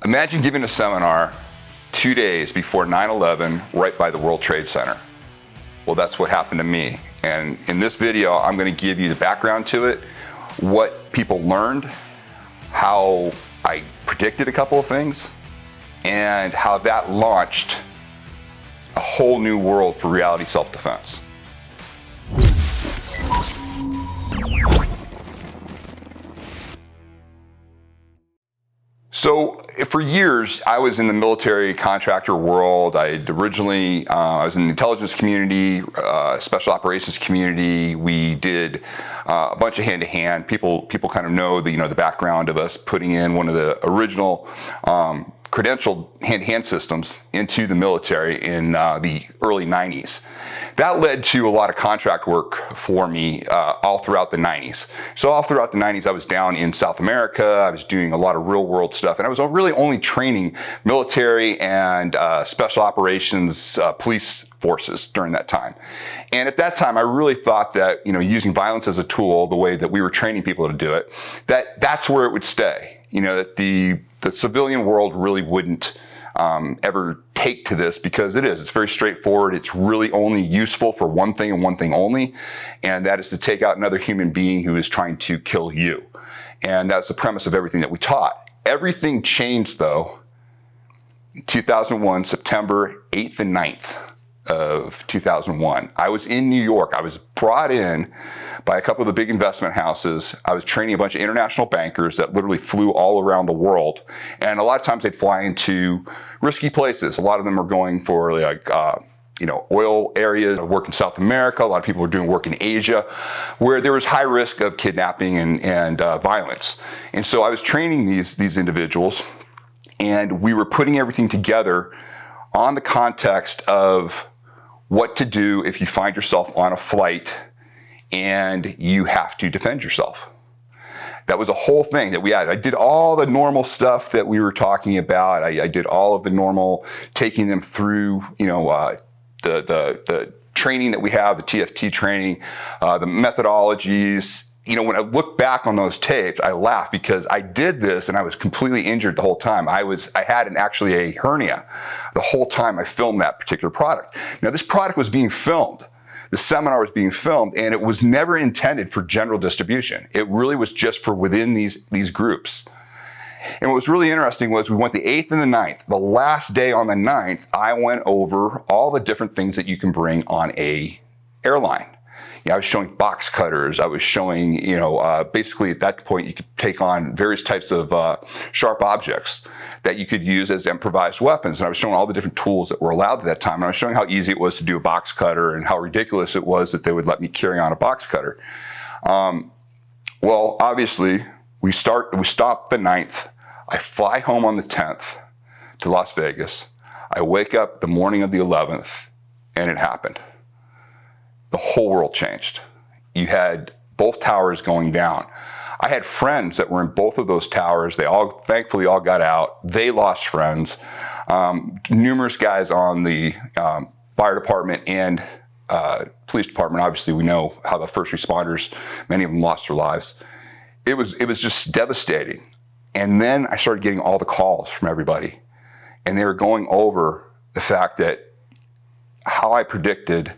Imagine giving a seminar 2 days before 9/11 right by the World Trade Center. Well, that's what happened to me. And in this video, I'm going to give you the background to it, what people learned, how I predicted a couple of things, and how that launched a whole new world for reality self-defense. So for years, I was in the military contractor world. I was in the intelligence community, special operations community. We did a bunch of hand-to-hand. People kind of know the background of us putting in one of the original credentialed hand-to-hand systems into the military in the early 90s. That led to a lot of contract work for me all throughout the 90s. So all throughout the 90s, I was down in South America. I was doing a lot of real-world stuff, and I was really only training military and special operations police forces during that time. And at that time, I really thought that using violence as a tool, the way that we were training people to do it, that's where it would stay. That the civilian world really wouldn't ever take to this, because it's very straightforward. It's really only useful for one thing and one thing only, and that is to take out another human being who is trying to kill you. And that's the premise of everything that we taught. Everything changed though in 2001, September 8th and 9th of 2001. I was in New York. I was brought in by a couple of the big investment houses. I was training a bunch of international bankers that literally flew all around the world. And a lot of times they'd fly into risky places. A lot of them were going for oil areas, work in South America. A lot of people were doing work in Asia, where there was high risk of kidnapping and violence. And so I was training these individuals, and we were putting everything together on the context of what to do if you find yourself on a flight and you have to defend yourself. That was a whole thing that we had. I did all the normal stuff that we were talking about. I did all of the normal, taking them through, the training that we have, the TFT training, the methodologies. When I look back on those tapes, I laugh because I did this and I was completely injured the whole time. I had actually a hernia the whole time I filmed that particular product. Now, this product was being filmed. The seminar was being filmed, and it was never intended for general distribution. It really was just for within these groups. And what was really interesting was we went the 8th and the 9th. The last day on the 9th, I went over all the different things that you can bring on a airline. I was showing box cutters. I was showing, basically at that point you could take on various types of sharp objects that you could use as improvised weapons. And I was showing all the different tools that were allowed at that time. And I was showing how easy it was to do a box cutter and how ridiculous it was that they would let me carry on a box cutter. Well, obviously, we stop the 9th. I fly home on the 10th to Las Vegas. I wake up the morning of the 11th, and it happened. The whole world changed. You had both towers going down. I had friends that were in both of those towers. They thankfully all got out. They lost friends. Numerous guys on the fire department and police department. Obviously, we know how the first responders, many of them lost their lives. It was just devastating. And then I started getting all the calls from everybody. And they were going over the fact that how I predicted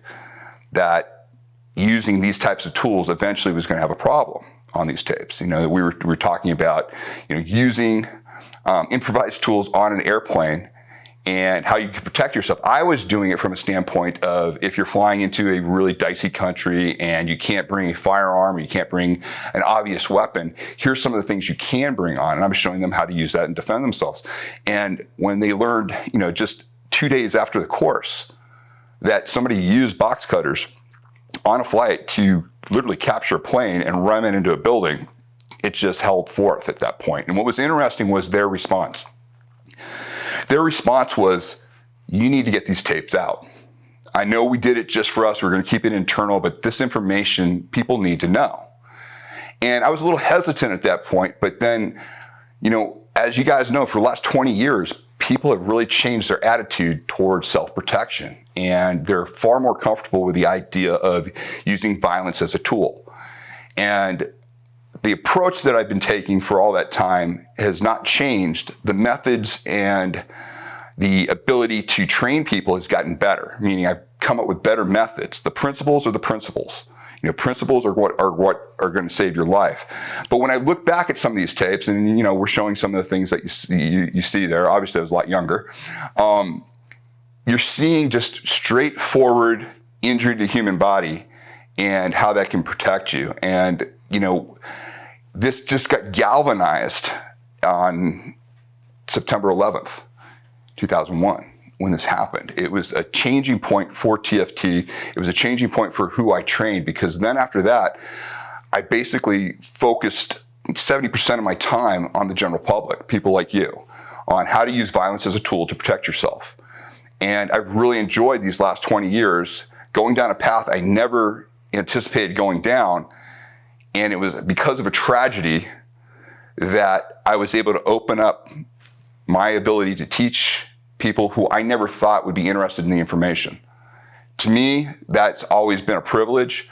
that using these types of tools eventually was going to have a problem on these tapes. We were talking about using improvised tools on an airplane and how you could protect yourself. I was doing it from a standpoint of if you're flying into a really dicey country and you can't bring a firearm, or you can't bring an obvious weapon, here's some of the things you can bring on. And I was showing them how to use that and defend themselves. And when they learned, just 2 days after the course, that somebody used box cutters on a flight to literally capture a plane and run it into a building, it just held forth at that point. And what was interesting was their response. Their response was, you need to get these tapes out. I know we did it just for us. We're going to keep it internal, but this information people need to know. And I was a little hesitant at that point, but then, as you guys know, for the last 20 years, people have really changed their attitude towards self-protection, and they're far more comfortable with the idea of using violence as a tool. And the approach that I've been taking for all that time has not changed. The methods and the ability to train people has gotten better, meaning I've come up with better methods. The principles are the principles. Principles are what are going to save your life. But when I look back at some of these tapes, and we're showing some of the things that you see there. Obviously, I was a lot younger. You're seeing just straightforward injury to the human body and how that can protect you. And this just got galvanized on September 11th, 2001. When this happened, it was a changing point for TFT. It was a changing point for who I trained, because then after that, I basically focused 70% of my time on the general public, people like you, on how to use violence as a tool to protect yourself. And I've really enjoyed these last 20 years going down a path I never anticipated going down. And it was because of a tragedy that I was able to open up my ability to teach people who I never thought would be interested in the information. To me, that's always been a privilege.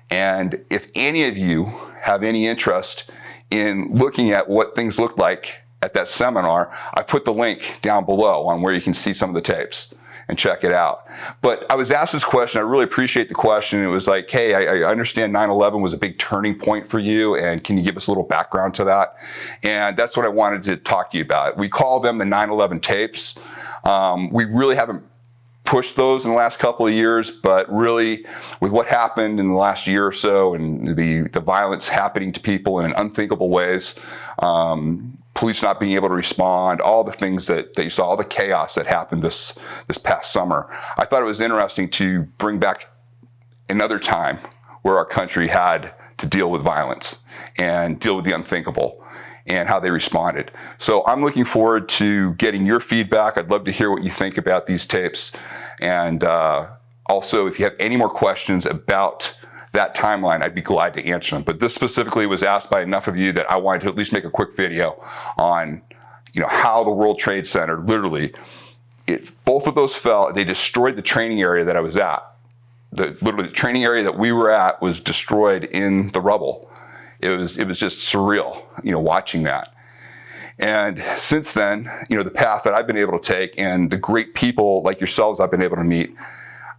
And if any of you have any interest in looking at what things looked like at that seminar, I put the link down below on where you can see some of the tapes and check it out. But I was asked this question. I really appreciate the question. It was like, hey, I understand 9/11 was a big turning point for you, and can you give us a little background to that? And that's what I wanted to talk to you about. We call them the 9/11 tapes. We really haven't pushed those in the last couple of years, but really with what happened in the last year or so and the violence happening to people in unthinkable ways, police not being able to respond, all the things that you saw, all the chaos that happened this past summer, I thought it was interesting to bring back another time where our country had to deal with violence and deal with the unthinkable and how they responded. So I'm looking forward to getting your feedback. I'd love to hear what you think about these tapes. And also, if you have any more questions about that timeline, I'd be glad to answer them. But this specifically was asked by enough of you that I wanted to at least make a quick video on how the World Trade Center, literally, both of those fell. They destroyed the training area that I was at. Literally, the training area that we were at was destroyed in the rubble. It was just surreal, watching that. And since then, the path that I've been able to take and the great people like yourselves I've been able to meet,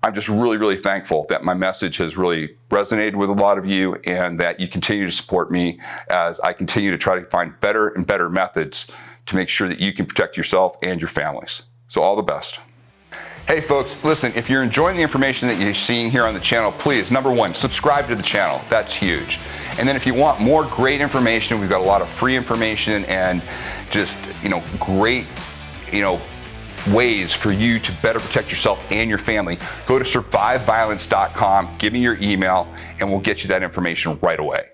I'm just really, really thankful that my message has really resonated with a lot of you and that you continue to support me as I continue to try to find better and better methods to make sure that you can protect yourself and your families. So all the best. Hey folks, listen, if you're enjoying the information that you're seeing here on the channel, please, number one, subscribe to the channel. That's huge. And then if you want more great information, we've got a lot of free information and just, great, ways for you to better protect yourself and your family. Go to surviveviolence.com, give me your email, and we'll get you that information right away.